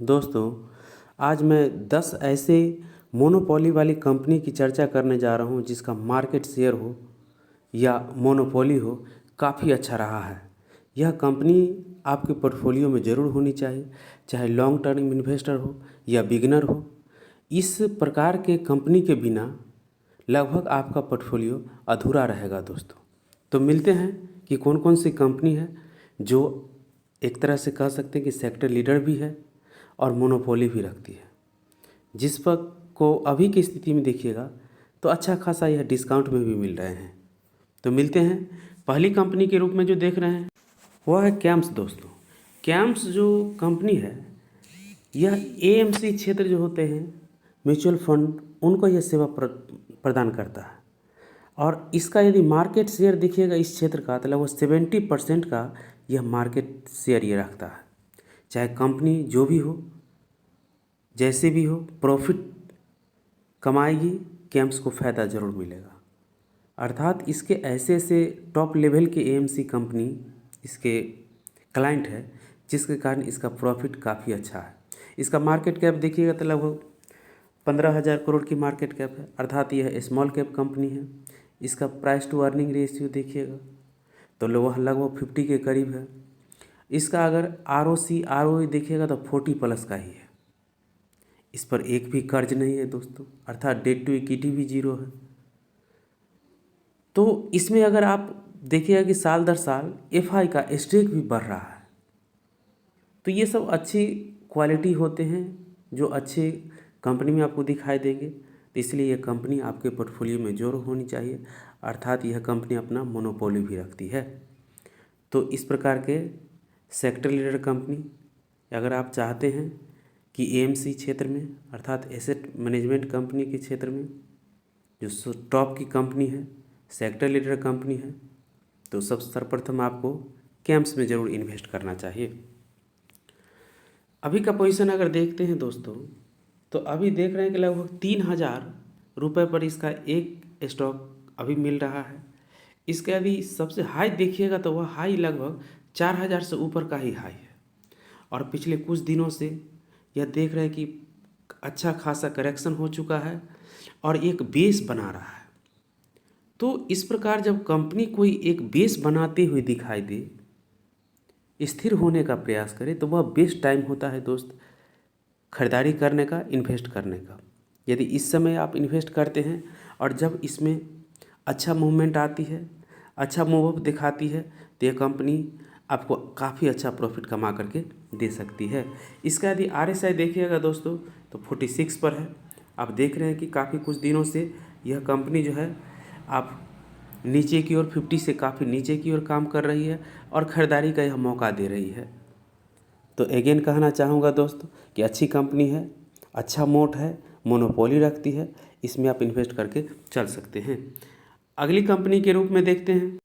दोस्तों, आज मैं 10 ऐसे मोनोपोली वाली कंपनी की चर्चा करने जा रहा हूँ जिसका मार्केट शेयर हो या मोनोपोली हो काफ़ी अच्छा रहा है। यह कंपनी आपके पोर्टफोलियो में ज़रूर होनी चाहिए, चाहे लॉन्ग टर्म इन्वेस्टर हो या बिगिनर हो। इस प्रकार के कंपनी के बिना लगभग आपका पोर्टफोलियो अधूरा रहेगा दोस्तों। तो मिलते हैं कि कौन कौन सी कंपनी है जो एक तरह से कह सकते हैं कि सेक्टर लीडर भी है और मोनोपोली भी रखती है। जिस पर को अभी की स्थिति में देखिएगा तो अच्छा खासा यह डिस्काउंट में भी मिल रहे हैं। तो मिलते हैं। पहली कंपनी के रूप में जो देख रहे हैं वह है कैम्स दोस्तों। कैम्स जो कंपनी है यह एएमसी क्षेत्र जो होते हैं म्यूचुअल फंड उनको यह सेवा प्रदान करता है। और इसका यदि मार्केट शेयर देखिएगा इस क्षेत्र का तो लगभग 70% का यह मार्केट शेयर ये रखता है। चाहे कंपनी जो भी हो, जैसे भी हो, प्रॉफिट कमाएगी, कैम्प्स को फ़ायदा ज़रूर मिलेगा। अर्थात इसके ऐसे ऐसे टॉप लेवल के एएमसी कंपनी इसके क्लाइंट है जिसके कारण इसका प्रॉफिट काफ़ी अच्छा है। इसका मार्केट कैप देखिएगा तो लगभग 15,000 करोड़ की मार्केट कैप है, अर्थात यह स्मॉल कैप कंपनी है। इसका प्राइस टू अर्निंग रेशियो देखिएगा तो वह लगभग 50 के करीब है। इसका अगर ROE देखिएगा तो 40+ का ही है। इस पर एक भी कर्ज नहीं है दोस्तों, अर्थात डेट टू इक्विटी भी 0 है। तो इसमें अगर आप देखिएगा कि साल दर साल FI का स्टेक भी बढ़ रहा है। तो ये सब अच्छी क्वालिटी होते हैं जो अच्छे कंपनी में आपको दिखाई देंगे। तो इसलिए यह कंपनी आपके पोर्टफोलियो में जरूर होनी चाहिए, अर्थात यह कंपनी अपना मोनोपोली भी रखती है। तो इस प्रकार के सेक्टर लीडर कंपनी अगर आप चाहते हैं कि एएमसी क्षेत्र में अर्थात एसेट मैनेजमेंट कंपनी के क्षेत्र में जो टॉप की कंपनी है, सेक्टर लीडर कंपनी है, तो सब सर्वप्रथम आपको कैम्प्स में ज़रूर इन्वेस्ट करना चाहिए। अभी का पोजीशन अगर देखते हैं दोस्तों तो अभी देख रहे हैं कि लगभग 3,000 रुपये पर इसका एक स्टॉक अभी मिल रहा है। इसका यदि सबसे हाई देखिएगा तो वह हाई लगभग 4,000 से ऊपर का ही हाई है। और पिछले कुछ दिनों से यह देख रहे हैं कि अच्छा खासा करेक्शन हो चुका है और एक बेस बना रहा है। तो इस प्रकार जब कंपनी कोई एक बेस बनाते हुए दिखाई दे, स्थिर होने का प्रयास करे, तो वह बेस्ट टाइम होता है दोस्त खरीदारी करने का, इन्वेस्ट करने का। यदि इस समय आप इन्वेस्ट करते हैं और जब इसमें अच्छा मूवमेंट आती है, अच्छा मूव अप दिखाती है, तो यह कंपनी आपको काफ़ी अच्छा प्रॉफिट कमा करके दे सकती है। इसका यदि RSI देखिएगा दोस्तों तो 46 पर है। आप देख रहे हैं कि काफ़ी कुछ दिनों से यह कंपनी जो है आप नीचे की ओर 50 से काफ़ी नीचे की ओर काम कर रही है और ख़रीदारी का यह मौका दे रही है। तो अगेन कहना चाहूँगा दोस्तों कि अच्छी कंपनी है, अच्छा मोट है, मोनोपोली रखती है, इसमें आप इन्वेस्ट करके चल सकते हैं। अगली कंपनी के रूप में देखते हैं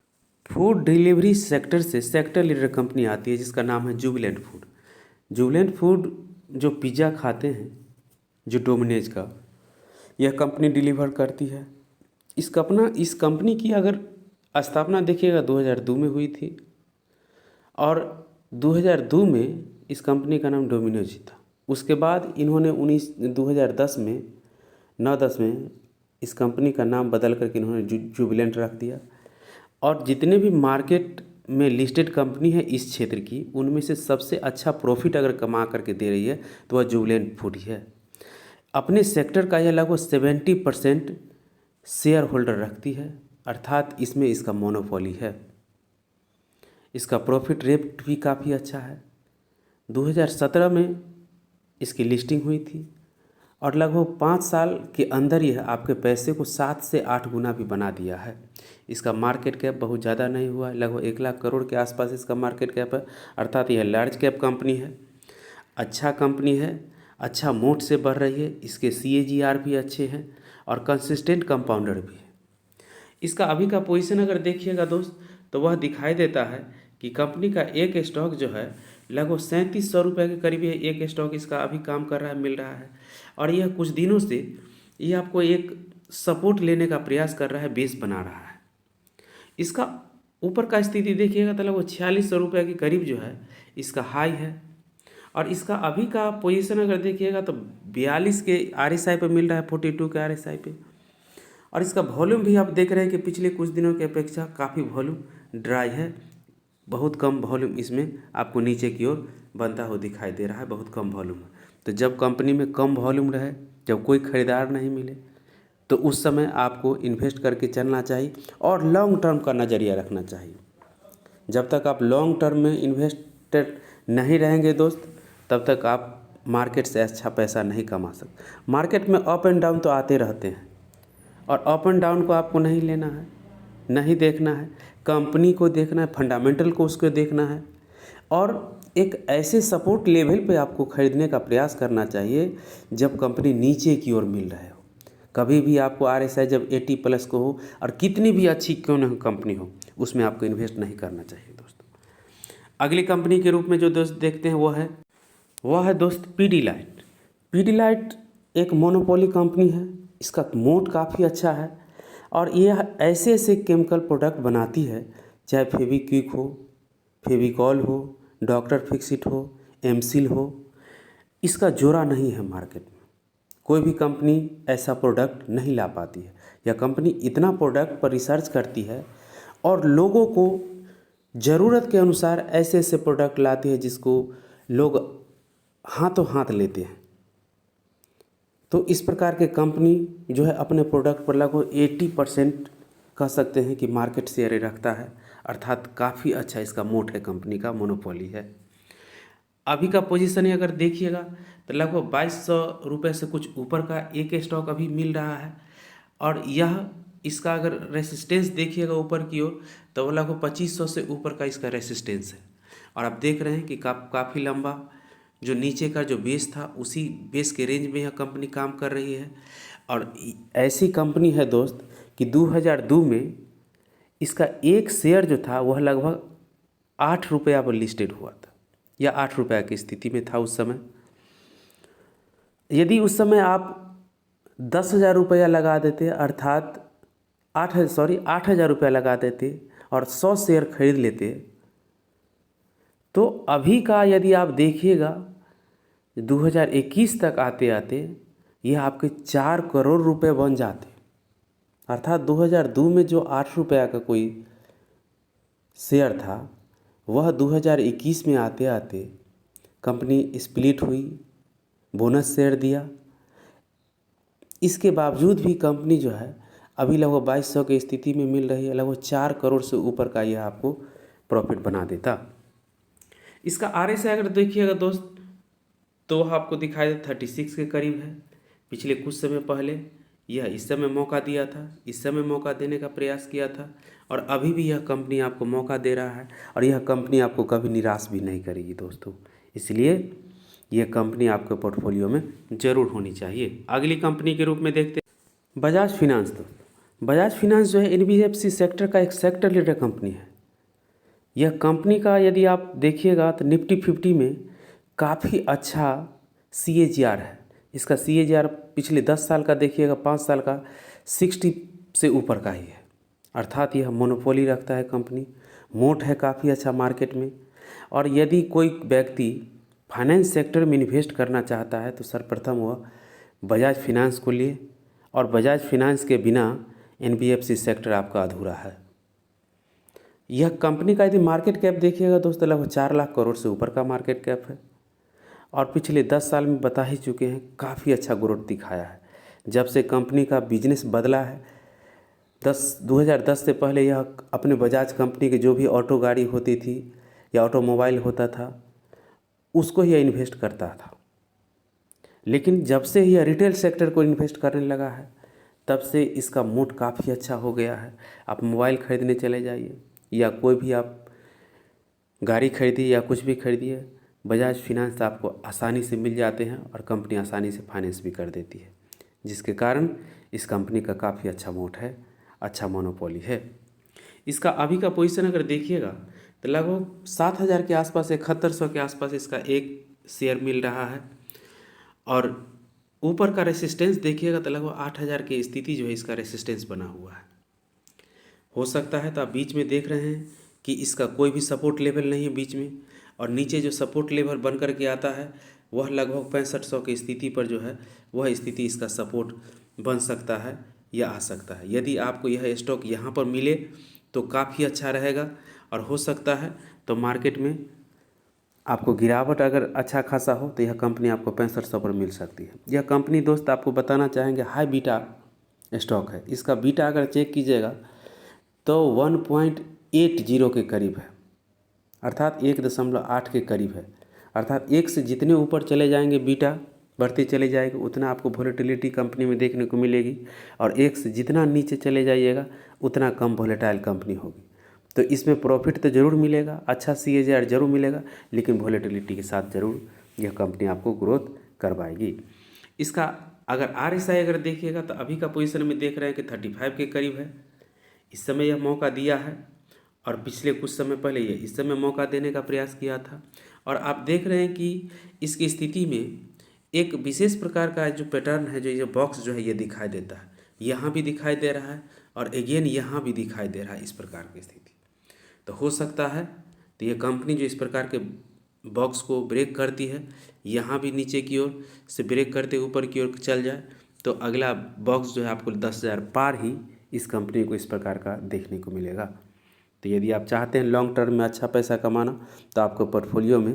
फूड डिलीवरी सेक्टर से सेक्टर लीडर कंपनी आती है जिसका नाम है जुबिलेंट फूड। जुबिलेंट फूड जो पिज़्ज़ा खाते हैं जो डोमिनोज का, यह कंपनी डिलीवर करती है। इस कंपनी की अगर स्थापना देखिएगा 2002 में हुई थी और 2002 में इस कंपनी का नाम डोमिनोज ही था। उसके बाद इन्होंने 2010 में 9-10 में इस कंपनी का नाम बदल करके इन्होंने जुबिलेंट रख दिया। और जितने भी मार्केट में लिस्टेड कंपनी है इस क्षेत्र की, उनमें से सबसे अच्छा प्रॉफिट अगर कमा करके दे रही है तो वह जुबिलेंट फूड ही है। अपने सेक्टर का यह लगभग 70% शेयर होल्डर रखती है, अर्थात इसमें इसका मोनोपोली है। इसका प्रॉफिट रेट भी काफ़ी अच्छा है। 2017 में इसकी लिस्टिंग हुई थी और लगभग 5 साल के अंदर यह आपके पैसे को 7 से 8 गुना भी बना दिया है। इसका मार्केट कैप बहुत ज़्यादा नहीं हुआ, लगभग 1 लाख करोड़ के आसपास इसका मार्केट कैप है, अर्थात यह लार्ज कैप कंपनी है, अच्छा कंपनी है, अच्छा मोट से बढ़ रही है। इसके CAGR भी अच्छे हैं और कंसिस्टेंट कंपाउंडर भी है। इसका अभी का पोजीशन अगर देखिएगा दोस्त तो वह दिखाई देता है कि कंपनी का एक स्टॉक जो है लगभग 3700 रुपये के करीब एक स्टॉक इसका अभी काम कर रहा है, मिल रहा है। और यह कुछ दिनों से ये आपको एक सपोर्ट लेने का प्रयास कर रहा है, बेस बना रहा है। इसका ऊपर का स्थिति देखिएगा तो लगभग 4600 रुपये के करीब जो है इसका हाई है और इसका अभी का पोजीशन अगर देखिएगा तो 42 के RSI पे मिल रहा है, 42 के RSI पे। और इसका वॉल्यूम भी आप देख रहे हैं कि पिछले कुछ दिनों की अपेक्षा काफ़ी वॉल्यूम ड्राई है, बहुत कम वॉल्यूम इसमें आपको नीचे की ओर बनता हुआ दिखाई दे रहा है, बहुत कम वॉल्यूम है। तो जब कंपनी में कम वॉल्यूम रहे, जब कोई ख़रीदार नहीं मिले, तो उस समय आपको इन्वेस्ट करके चलना चाहिए और लॉन्ग टर्म का नज़रिया रखना चाहिए। जब तक आप लॉन्ग टर्म में इन्वेस्टेड नहीं रहेंगे दोस्त, तब तक आप मार्केट से अच्छा पैसा नहीं कमा सकते। मार्केट में अप एंड डाउन तो आते रहते हैं, और अप एंड डाउन को आपको नहीं लेना है, नहीं देखना है, कंपनी को देखना है, फंडामेंटल को उसको देखना है, और एक ऐसे सपोर्ट लेवल पे आपको ख़रीदने का प्रयास करना चाहिए जब कंपनी नीचे की ओर मिल रहे हो। कभी भी आपको RSI जब 80+ को हो, और कितनी भी अच्छी क्यों न कंपनी हो, उसमें आपको इन्वेस्ट नहीं करना चाहिए दोस्तों। अगली कंपनी के रूप में जो दोस्त देखते हैं वह है दोस्त पीडीलाइट। पीडीलाइट एक मोनोपोली कंपनी है, इसका मोड काफ़ी अच्छा है, और यह ऐसे ऐसे केमिकल प्रोडक्ट बनाती है, चाहे फेविक्विक हो, फेविकॉल हो, डॉक्टर फिक्सिट हो, एमसील हो, इसका जोड़ा नहीं है मार्केट में। कोई भी कंपनी ऐसा प्रोडक्ट नहीं ला पाती है। यह कंपनी इतना प्रोडक्ट पर रिसर्च करती है और लोगों को ज़रूरत के अनुसार ऐसे ऐसे प्रोडक्ट लाती है जिसको लोग हाथों हाथ लेते हैं। तो इस प्रकार के कंपनी जो है अपने प्रोडक्ट पर लगभग 80% कह सकते हैं कि मार्केट शेयर रखता है, अर्थात काफ़ी अच्छा इसका मोट है, कंपनी का मोनोपोली है। अभी का पोजीशन ही अगर देखिएगा तो लगभग 2200 रुपये से कुछ ऊपर का एक स्टॉक अभी मिल रहा है, और यह इसका अगर रेसिस्टेंस देखिएगा ऊपर की ओर तो वो लगभग 2500 से ऊपर का इसका रेसिस्टेंस है। और आप देख रहे हैं कि काफ़ी लंबा जो नीचे का जो बेस था, उसी बेस के रेंज में यह कंपनी काम कर रही है। और ऐसी कंपनी है दोस्त कि 2002 में इसका एक शेयर जो था वह लगभग 8 रुपया पर लिस्टेड हुआ था, या 8 रुपया की स्थिति में था उस समय। यदि उस समय आप 10,000 रुपया लगा देते, अर्थात 8,000 रुपया लगा देते और 100 शेयर खरीद लेते, तो अभी का यदि आप देखिएगा 2021 तक आते आते यह आपके 4 करोड़ रुपए बन जाते। अर्थात 2002 में जो 8 रुपया का कोई शेयर था, वह 2021 में आते आते कंपनी स्प्लिट हुई, बोनस शेयर दिया। इसके बावजूद भी कंपनी जो है अभी लगभग 2200 की स्थिति में मिल रही है, लगभग 4 करोड़ से ऊपर का यह आपको प्रॉफिट बना देता। इसका RSI अगर देखिएगा दोस्त तो वह आपको दिखाई दे 36 के करीब है। पिछले कुछ समय पहले यह इस समय मौका दिया था, इस समय मौका देने का प्रयास किया था, और अभी भी यह कंपनी आपको मौका दे रहा है, और यह कंपनी आपको कभी निराश भी नहीं करेगी दोस्तों। इसलिए यह कंपनी आपके पोर्टफोलियो में ज़रूर होनी चाहिए। अगली कंपनी के रूप में देखते हैं बजाज फिनांस। दोस्तों बजाज फिनांस जो है NBFC सेक्टर का एक सेक्टर लीडर कंपनी है। यह कंपनी का यदि आप देखिएगा तो निफ्टी 50 में काफ़ी अच्छा CAGR है। इसका CAGR पिछले 10 साल का देखिएगा, 5 साल का 60 से ऊपर का ही है। अर्थात यह मोनोपोली रखता है कंपनी, मोट है काफ़ी अच्छा मार्केट में। और यदि कोई व्यक्ति फाइनेंस सेक्टर में इन्वेस्ट करना चाहता है तो सर्वप्रथम वह बजाज फिनांस को लिए, और बजाज फिनांस के बिना NBFC सेक्टर आपका अधूरा है। यह कंपनी का यदि मार्केट कैप देखिएगा दोस्तों लगभग 4 लाख करोड़ से ऊपर का मार्केट कैप है, और पिछले 10 साल में बता ही चुके हैं काफ़ी अच्छा ग्रोथ दिखाया है। जब से कंपनी का बिजनेस बदला है, 2010 से पहले यह अपने बजाज कंपनी के जो भी ऑटो गाड़ी होती थी या ऑटोमोबाइल होता था उसको यह इन्वेस्ट करता था। लेकिन जब से यह रिटेल सेक्टर को इन्वेस्ट करने लगा है तब से इसका मोड काफ़ी अच्छा हो गया है। आप मोबाइल ख़रीदने चले जाइए या कोई भी आप गाड़ी खरीदिए या कुछ भी खरीदिए, बजाज फिनांस आपको आसानी से मिल जाते हैं, और कंपनी आसानी से फाइनेंस भी कर देती है, जिसके कारण इस कंपनी का काफ़ी अच्छा मोट है, अच्छा मोनोपोली है। इसका अभी का पोजीशन अगर देखिएगा तो लगभग 7,000 के आसपास, 7100 के आसपास इसका एक शेयर मिल रहा है, और ऊपर का रेसिस्टेंस देखिएगा तो लगभग 8,000 की स्थिति जो है इसका रेसिस्टेंस बना हुआ है। हो सकता है तो आप बीच में देख रहे हैं कि इसका कोई भी सपोर्ट लेवल नहीं है बीच में, और नीचे जो सपोर्ट लेवल बन कर के आता है वह लगभग 6500 की स्थिति पर जो है वह स्थिति इसका सपोर्ट बन सकता है या आ सकता है। यदि आपको यह स्टॉक यहाँ पर मिले तो काफ़ी अच्छा रहेगा और हो सकता है तो मार्केट में आपको गिरावट अगर अच्छा खासा हो तो यह कंपनी आपको 6500 पर मिल सकती है। यह कंपनी दोस्त आपको बताना चाहेंगे हाई बीटा स्टॉक है। इसका बीटा अगर चेक कीजिएगा तो 1.80 के करीब है, अर्थात 1.8 के करीब है। अर्थात 1 से जितने ऊपर चले जाएंगे बीटा बढ़ती चली जाएगी उतना आपको वोलेटिलिटी कंपनी में देखने को मिलेगी, और 1 से जितना नीचे चले जाइएगा उतना कम वोलेटाइल कंपनी होगी। तो इसमें प्रॉफिट तो ज़रूर मिलेगा, अच्छा CAGR जरूर मिलेगा, लेकिन वोलेटिलिटी के साथ ज़रूर यह कंपनी आपको ग्रोथ करवाएगी। इसका अगर RSI अगर देखिएगा तो अभी का पोजीशन में देख रहे हैं कि 35 के करीब है। इस समय यह मौका दिया है और पिछले कुछ समय पहले ये इस समय मौका देने का प्रयास किया था, और आप देख रहे हैं कि इसकी स्थिति में एक विशेष प्रकार का जो पैटर्न है, जो ये बॉक्स जो है ये दिखाई देता है, यहाँ भी दिखाई दे रहा है और अगेन यहाँ भी दिखाई दे रहा है। इस प्रकार की स्थिति तो हो सकता है तो ये कंपनी जो इस प्रकार के बॉक्स को ब्रेक करती है, यहाँ भी नीचे की ओर से ब्रेक करते ऊपर की ओर चल जाए तो अगला बॉक्स जो है आपको 10,000 पार ही इस कंपनी को इस प्रकार का देखने को मिलेगा। तो यदि आप चाहते हैं लॉन्ग टर्म में अच्छा पैसा कमाना तो आपको पोर्टफोलियो में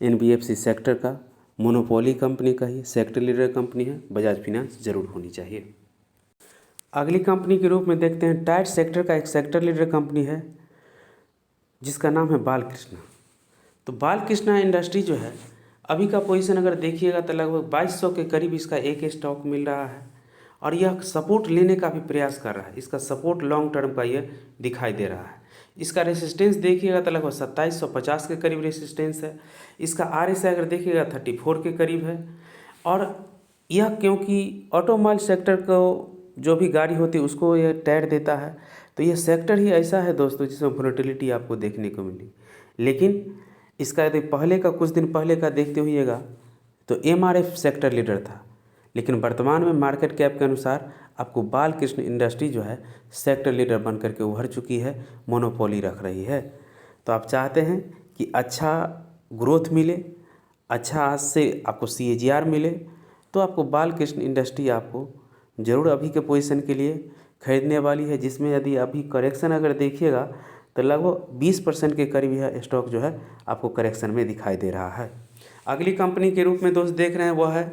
NBFC सेक्टर का, मोनोपोली कंपनी का ही सेक्टर लीडर कंपनी है बजाज फाइनेंस जरूर होनी चाहिए। अगली कंपनी के रूप में देखते हैं टायर सेक्टर का एक सेक्टर लीडर कंपनी है जिसका नाम है बालकृष्णा। तो बालकृष्णा इंडस्ट्री जो है अभी का पोजीशन अगर देखिएगा तो लगभग 2200 के करीब इसका एक स्टॉक मिल रहा है, और यह सपोर्ट लेने का भी प्रयास कर रहा है। इसका सपोर्ट लॉन्ग टर्म का यह दिखाई दे रहा है। इसका रेसिस्टेंस देखिएगा तो लगभग 2750 के करीब रेसिस्टेंस है। इसका RSI अगर देखिएगा 34 के करीब है, और यह क्योंकि ऑटोमोबाइल सेक्टर को जो भी गाड़ी होती है उसको यह टायर देता है, तो यह सेक्टर ही ऐसा है दोस्तों जिसमें वोलेटिलिटी आपको देखने को मिली। लेकिन इसका यदि पहले का कुछ दिन पहले का देखते हुएगा तो MRF सेक्टर लीडर था, लेकिन वर्तमान में मार्केट कैप के अनुसार आपको बालकृष्ण इंडस्ट्री जो है सेक्टर लीडर बन करके उभर चुकी है, मोनोपोली रख रही है। तो आप चाहते हैं कि अच्छा ग्रोथ मिले, अच्छा आज से आपको CAGR मिले, तो आपको बालकृष्ण इंडस्ट्री आपको ज़रूर अभी के पोजीशन के लिए खरीदने वाली है, जिसमें यदि अभी करेक्शन अगर देखिएगा तो लगभग 20% के करीब यह स्टॉक जो है आपको करेक्शन में दिखाई दे रहा है। अगली कंपनी के रूप में दोस्त देख रहे हैं वह है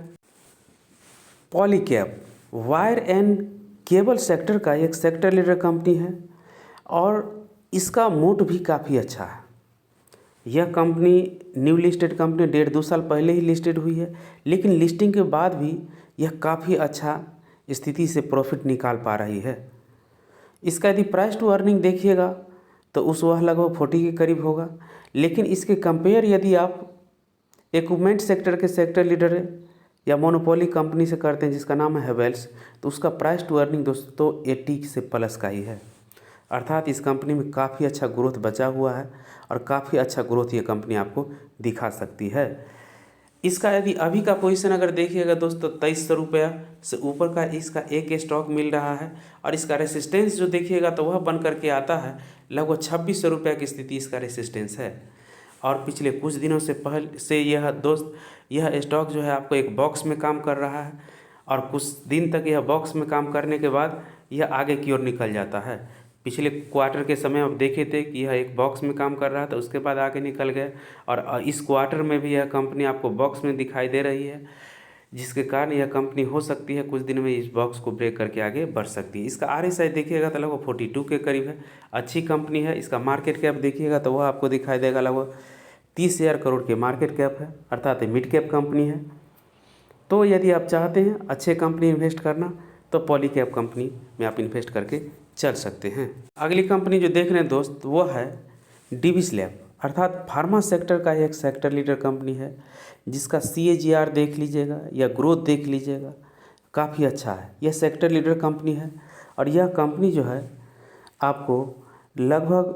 Polycab. Wire and cable sector का एक सेक्टर लीडर कंपनी है, और इसका मोट भी काफ़ी अच्छा है। यह कंपनी न्यू लिस्टेड कंपनी 1.5-2 साल पहले ही लिस्टेड हुई है, लेकिन लिस्टिंग के बाद भी यह काफ़ी अच्छा स्थिति से प्रॉफिट निकाल पा रही है। इसका यदि प्राइस टू अर्निंग देखिएगा तो उस वह लगभग 40 के करीब होगा, लेकिन इसके कंपेयर यदि आप इक्विपमेंट सेक्टर के सेक्टर लीडर या मोनोपोली कंपनी से करते हैं जिसका नाम है हेवेल्स, तो उसका प्राइस टू अर्निंग दोस्तों 80 से प्लस का ही है। अर्थात इस कंपनी में काफ़ी अच्छा ग्रोथ बचा हुआ है और काफ़ी अच्छा ग्रोथ ये कंपनी आपको दिखा सकती है। इसका यदि अभी का पोजीशन अगर देखिएगा दोस्तों 2300 रुपया से ऊपर का इसका एक स्टॉक मिल रहा है, और इसका रेसिस्टेंस जो देखिएगा तो वह बन करके आता है लगभग 2600 रुपये की स्थिति इसका रेसिस्टेंस है। और पिछले कुछ दिनों से पहले से यह स्टॉक जो है आपको एक बॉक्स में काम कर रहा है, और कुछ दिन तक यह बॉक्स में काम करने के बाद यह आगे की ओर निकल जाता है। पिछले क्वार्टर के समय आप देखे थे कि यह एक बॉक्स में काम कर रहा था, उसके बाद आगे निकल गया, और इस क्वार्टर में भी यह कंपनी आपको बॉक्स में दिखाई दे रही है, जिसके कारण यह कंपनी हो सकती है कुछ दिन में इस बॉक्स को ब्रेक करके आगे बढ़ सकती है। इसका RSI देखिएगा तो लगभग 42 के करीब है, अच्छी कंपनी है। इसका मार्केट कैप देखिएगा तो वह आपको दिखाई देगा लगभग 30,000 करोड़ के मार्केट कैप है, अर्थात मिड कैप कंपनी है। तो यदि आप चाहते हैं अच्छे कंपनी इन्वेस्ट करना तो पॉलीकैब कंपनी में आप इन्वेस्ट करके चल सकते हैं। अगली कंपनी जो देख रहे हैं दोस्त वो है डिविस लैब, अर्थात फार्मा सेक्टर का एक सेक्टर लीडर कंपनी है, जिसका CAGR देख लीजिएगा या ग्रोथ देख लीजिएगा काफ़ी अच्छा है। यह सेक्टर लीडर कंपनी है, और यह कंपनी जो है आपको लगभग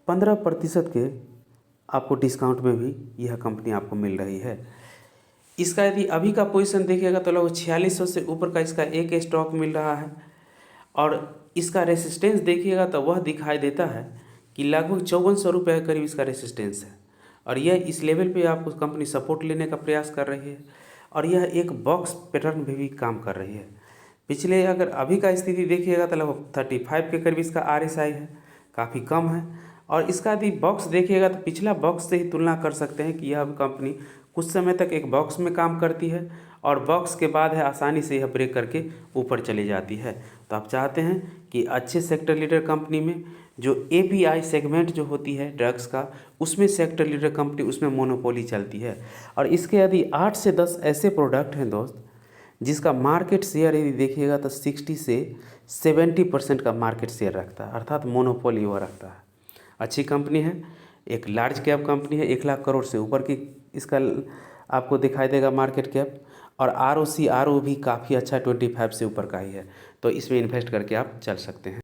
15% के आपको डिस्काउंट में भी यह कंपनी आपको मिल रही है। इसका यदि अभी का पोजीशन देखिएगा तो लगभग 4600 से ऊपर का इसका एक स्टॉक मिल रहा है, और इसका रेसिस्टेंस देखिएगा तो वह दिखाई देता है कि लगभग 5400 रुपये के करीब इसका रेसिस्टेंस है। और यह इस लेवल पे आपको कंपनी सपोर्ट लेने का प्रयास कर रही है और यह एक बॉक्स पैटर्न में भी काम कर रही है। पिछले अगर अभी का स्थिति देखिएगा तो लगभग 35 के करीब इसका RSI है, काफ़ी कम है। और इसका यदि बॉक्स देखिएगा तो पिछला बॉक्स से ही तुलना कर सकते हैं कि यह कंपनी कुछ समय तक एक बॉक्स में काम करती है और बॉक्स के बाद है आसानी से यह ब्रेक करके ऊपर चली जाती है। तो आप चाहते हैं कि अच्छे सेक्टर लीडर कंपनी में जो API सेगमेंट जो होती है ड्रग्स का, उसमें सेक्टर लीडर कंपनी उसमें मोनोपोली चलती है। और इसके यदि 8 से 10 ऐसे प्रोडक्ट हैं दोस्त जिसका मार्केट शेयर यदि देखिएगा तो 60 से 70% का मार्केट शेयर रखता है, अर्थात मोनोपोली वो रखता है। अच्छी कंपनी है, एक लार्ज कैप कंपनी है, 1 लाख करोड़ से ऊपर की इसका आपको दिखाई देगा मार्केट कैप। और ROC भी काफ़ी अच्छा 25 से ऊपर का ही है, तो इसमें इन्वेस्ट करके आप चल सकते हैं।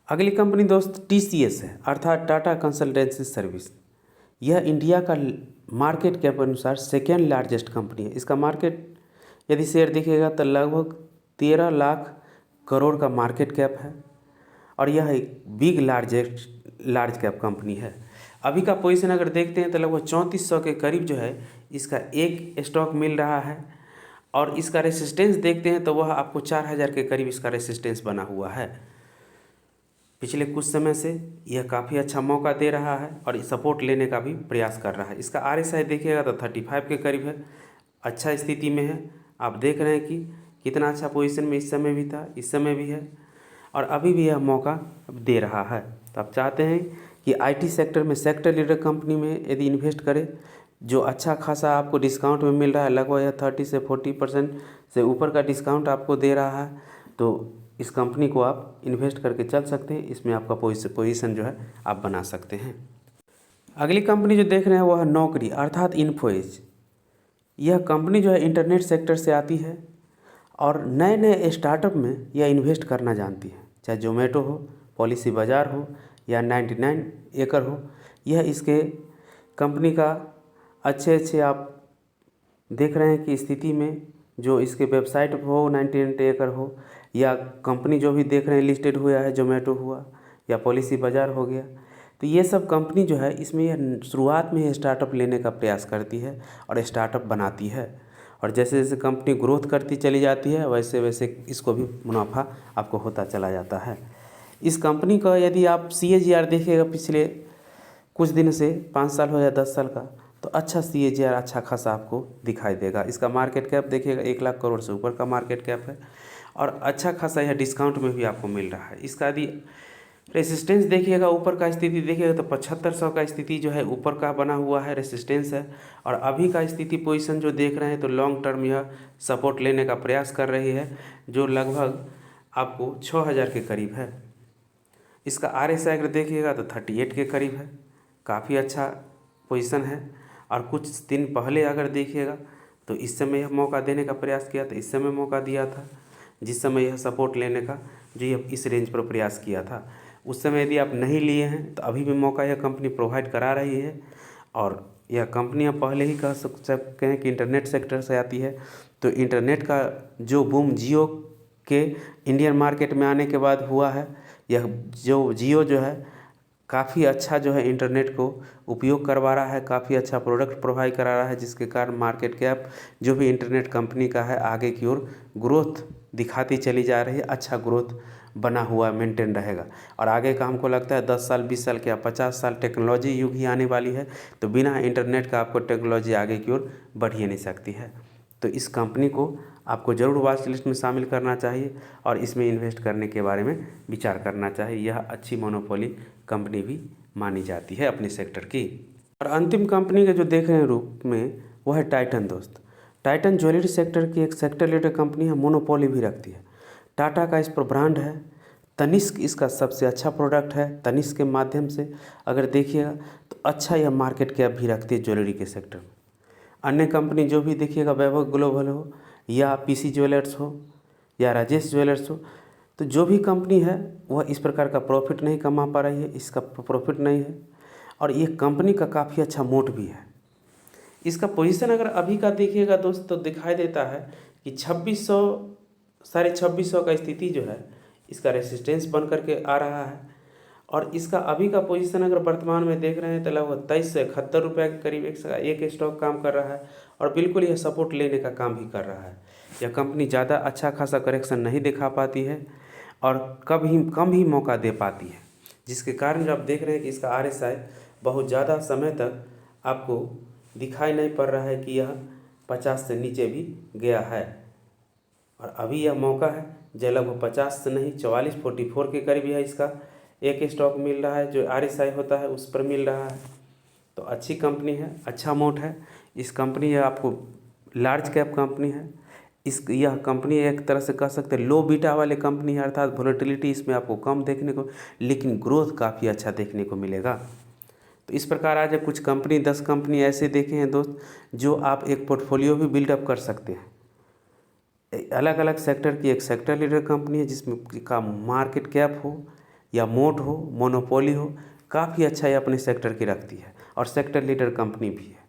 अगली कंपनी दोस्त TCS है, अर्थात टाटा कंसल्टेंसी सर्विस। यह इंडिया का मार्केट कैप अनुसार सेकेंड लार्जेस्ट कंपनी है। इसका मार्केट यदि शेयर देखिएगा तो लगभग 13 लाख करोड़ का मार्केट कैप है और यह एक लार्ज कैप कंपनी है। अभी का पोजीशन अगर देखते हैं तो लगभग 3400 के करीब जो है इसका एक स्टॉक मिल रहा है और इसका रेसिस्टेंस देखते हैं तो वह आपको 4000 के करीब इसका रेसिस्टेंस बना हुआ है। पिछले कुछ समय से यह काफ़ी अच्छा मौका दे रहा है और सपोर्ट लेने का भी प्रयास कर रहा है। इसका RSI देखिएगा तो 35 के करीब है, अच्छा स्थिति में है। आप देख रहे हैं कि कितना अच्छा पोजीशन में इस समय भी था, इस समय भी है और अभी भी यह मौका दे रहा है। तो आप चाहते हैं कि IT सेक्टर में सेक्टर लीडर कंपनी में यदि इन्वेस्ट करें जो अच्छा खासा आपको डिस्काउंट में मिल रहा है, लगभग यह 30 से 40% से ऊपर का डिस्काउंट आपको दे रहा है, तो इस कंपनी को आप इन्वेस्ट करके चल सकते हैं। इसमें आपका पोजीशन जो है आप बना सकते हैं। अगली कंपनी जो देख रहे हैं वह है नौकरी अर्थात इन्फोएज। यह कंपनी जो है इंटरनेट सेक्टर से आती है और नए नए स्टार्टअप में यह इन्वेस्ट करना जानती है, चाहे जोमेटो हो, पॉलिसी बाज़ार हो या 99 एकड़ हो। यह इसके कंपनी का अच्छे आप देख रहे हैं कि स्थिति में जो इसके वेबसाइट हो 99 एकड़ हो या कंपनी जो भी देख रहे हैं लिस्टेड हुआ है, जोमेटो हुआ या पॉलिसी बाज़ार हो गया, तो ये सब कंपनी जो है इसमें यह शुरुआत में ही स्टार्टअप लेने का प्रयास करती है और स्टार्टअप बनाती है और जैसे जैसे कंपनी ग्रोथ करती चली जाती है वैसे वैसे इसको भी मुनाफा आपको होता चला जाता है। इस कंपनी का यदि आप CAGR देखिएगा पिछले कुछ दिन से 5 साल हो या 10 साल का, तो अच्छा CAGR अच्छा खासा आपको दिखाई देगा। इसका मार्केट कैप देखिएगा 1 लाख करोड़ से ऊपर का मार्केट कैप है और अच्छा खासा यह डिस्काउंट में भी आपको मिल रहा है। इसका यदि रेसिस्टेंस देखिएगा, ऊपर का स्थिति देखिएगा तो 7500 का स्थिति जो है ऊपर का बना हुआ है, रेसिस्टेंस है। और अभी का स्थिति पोजीशन जो देख रहे हैं तो लॉन्ग टर्म यह सपोर्ट लेने का प्रयास कर रही है जो लगभग आपको 6000 के करीब है। इसका RSI अगर देखिएगा तो 38 के करीब है, काफ़ी अच्छा पोजीशन है। और कुछ दिन पहले अगर देखिएगा तो इस समय यह मौका देने का प्रयास किया था, इस समय मौका दिया था जिस समय यह सपोर्ट लेने का जो यह इस रेंज पर प्रयास किया था, उस समय यदि आप नहीं लिए हैं तो अभी भी मौका यह कंपनी प्रोवाइड करा रही है। और यह कंपनियां पहले ही कह सकते हैं कि इंटरनेट सेक्टर से आती है, तो इंटरनेट का जो बूम जियो के इंडियन मार्केट में आने के बाद हुआ है, यह जो जियो जो है काफ़ी अच्छा जो है इंटरनेट को उपयोग करवा रहा है, काफ़ी अच्छा प्रोडक्ट प्रोवाइड करा रहा है, जिसके कारण मार्केट कैप जो भी इंटरनेट कंपनी का है आगे की ओर ग्रोथ दिखाती चली जा रही है। अच्छा ग्रोथ बना हुआ मेंटेन रहेगा और आगे का हमको लगता है 10 साल 20 साल क्या 50 साल टेक्नोलॉजी युग ही आने वाली है, तो बिना इंटरनेट का आपको टेक्नोलॉजी आगे की ओर बढ़ ही नहीं सकती है। तो इस कंपनी को आपको ज़रूर वॉच लिस्ट में शामिल करना चाहिए और इसमें इन्वेस्ट करने के बारे में विचार करना चाहिए। यह अच्छी मोनोपोली कंपनी भी मानी जाती है अपने सेक्टर की। और अंतिम कंपनी के जो देख रहे हैं रूप में वो है टाइटन दोस्त। टाइटन ज्वेलरी सेक्टर की एक सेक्टर लीडर कंपनी है, मोनोपोली भी रखती है। टाटा का इस पर ब्रांड है, तनिष्क इसका सबसे अच्छा प्रोडक्ट है। तनिष्क के माध्यम से अगर देखिएगा तो अच्छा यह मार्केट कैप भी रखती है ज्वेलरी के सेक्टर में। अन्य कंपनी जो भी देखिएगा, वैभव ग्लोबल हो या PC ज्वेलर्स हो या राजेश ज्वेलर्स हो, तो जो भी कंपनी है वह इस प्रकार का प्रॉफिट नहीं कमा पा रही है, इसका प्रॉफिट नहीं है और ये कंपनी का काफ़ी अच्छा मोट भी है। इसका पोजीशन अगर अभी का देखिएगा दोस्त तो दिखाई देता है कि 2600 साढ़े 2600 का स्थिति जो है इसका रेसिस्टेंस बन करके आ रहा है और इसका अभी का पोजीशन अगर वर्तमान में देख रहे हैं तो लगभग 2371 के करीब एक स्टॉक काम कर रहा है और बिल्कुल यह सपोर्ट लेने का काम भी कर रहा है। यह कंपनी ज़्यादा अच्छा खासा करेक्शन नहीं दिखा पाती है और कम ही मौका दे पाती है, जिसके कारण जो आप देख रहे हैं कि इसका RSI बहुत ज़्यादा समय तक आपको दिखाई नहीं पड़ रहा है कि यह 50 से नीचे भी गया है। और अभी यह मौका है जो लगभग 50 से नहीं 44 के करीब है इसका एक स्टॉक मिल रहा है, जो RSI होता है उस पर मिल रहा है। तो अच्छी कंपनी है, अच्छा अमाउंट है इस कंपनी। है आपको लार्ज कैप कंपनी है यह कंपनी एक तरह से कह सकते हैं लो बीटा वाले कंपनी है, अर्थात वोलेटिलिटी इसमें आपको कम देखने को, लेकिन ग्रोथ काफ़ी अच्छा देखने को मिलेगा। तो इस प्रकार आज कुछ कंपनी 10 कंपनी ऐसे देखे हैं दोस्त, जो आप एक पोर्टफोलियो भी बिल्डअप कर सकते हैं। अलग अलग सेक्टर की एक सेक्टर लीडर कंपनी है जिसमें का मार्केट कैप हो या मोट हो, मोनोपोली हो, काफ़ी अच्छा ये अपने सेक्टर की रखती है और सेक्टर लीडर कंपनी भी है।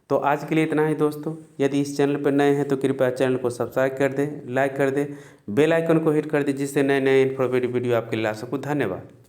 तो आज के लिए इतना ही दोस्तों। यदि इस चैनल पर नए हैं तो कृपया चैनल को सब्सक्राइब कर दें, लाइक कर दें, बेल आइकन को हिट कर दें, जिससे नए नए इन्फॉर्मेटिव वीडियो आपके लिए ला सकूँ। धन्यवाद।